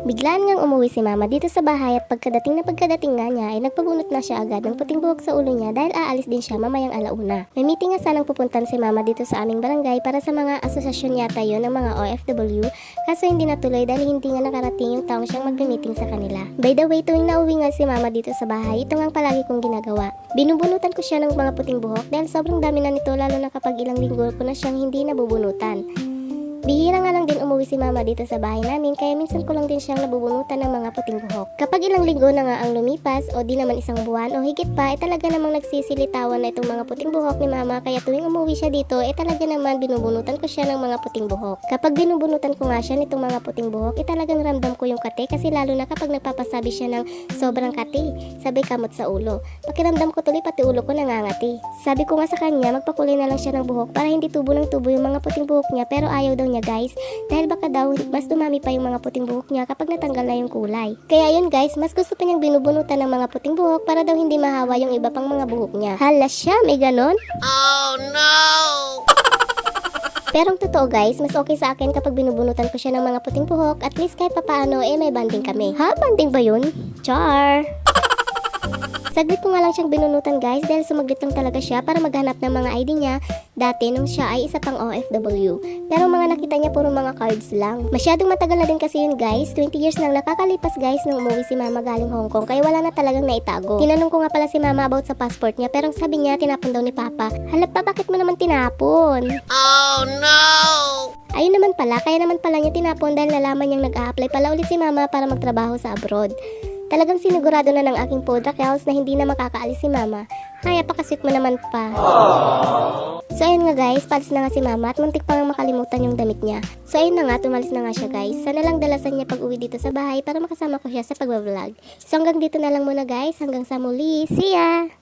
Biglaan ngang umuwi si mama dito sa bahay at pagkadating nga niya ay nagpabunot na siya agad ng puting buhok sa ulo niya dahil aalis din siya mamayang alauna. May meeting nga sanang pupuntan si mama dito sa aming barangay para sa mga asosasyon yata yon ng mga OFW, kaso hindi natuloy dahil hindi nga nakarating yung taong siyang magme-meeting sa kanila. By the way, tuwing nauwi nga si mama dito sa bahay, ito nga palagi kong ginagawa. Binubunutan ko siya ng mga puting buhok dahil sobrang dami na nito, lalo na kapag ilang linggo ko na siyang hindi nabubunutan. Bihira nga lang din umuwi si mama dito sa bahay namin, kaya minsan ko lang din siyang nabubunutan ng mga puting buhok. Kapag ilang linggo na nga ang lumipas o di naman isang buwan o higit pa, talaga namang nagsisilitawan na itong mga puting buhok ni mama, kaya tuwing umuwi siya dito talaga naman binubunutan ko siya ng mga puting buhok. Kapag binubunutan ko nga siya nitong mga puting buhok, talagang ramdam ko yung kate, kasi lalo na kapag nagpapasabi siya ng sobrang kate, sabay kamot sa ulo. Pakiramdam ko tuloy pati ulo ko nangangati. Sabi ko nga sa kanya magpakulay na lang siya ng buhok para hindi tubo ng tubo yung mga puting buhok niya, pero ayaw daw niya guys, dahil baka daw mas dumami pa yung mga puting buhok niya kapag natanggal na yung kulay. Kaya yun guys, mas gusto pa niyang binubunutan ng mga puting buhok para daw hindi mahawa yung iba pang mga buhok niya. Hala siya, may ganon? Oh no! Pero ang totoo guys, mas okay sa akin kapag binubunutan ko siya ng mga puting buhok, at least kahit papaano may banding kami. Ha? Banding ba yun? Char! Saglit ko nga lang siyang binunutan guys dahil sumaglit lang talaga siya para maghanap ng mga ID niya dati nung siya ay isa pang OFW. Pero mga nakita niya puro mga cards lang. Masyadong matagal na din kasi yun guys, 20 years nang nakakalipas guys nung umuwi si mama galing Hong Kong, kaya wala na talagang naitago. Tinanong ko nga pala si mama about sa passport niya, pero sabi niya tinapon daw ni papa. Hala pa, bakit mo naman tinapon? Oh no! Ayun naman pala, kaya naman pala niya tinapon dahil nalaman niyang nag-a-apply pala ulit si mama para magtrabaho sa abroad. Talagang sinigurado na ng aking Podrakels na hindi na makakaalis si mama. Ay, apakasweet mo naman pa. So ayun nga guys, palis na nga si mama at muntik pa nga makalimutan yung damit niya. So ayun na nga, tumalis na nga siya guys. Sana lang dalasan niya pag uwi dito sa bahay para makasama ko siya sa pagbablog. So hanggang dito na lang muna guys, hanggang sa muli. See ya!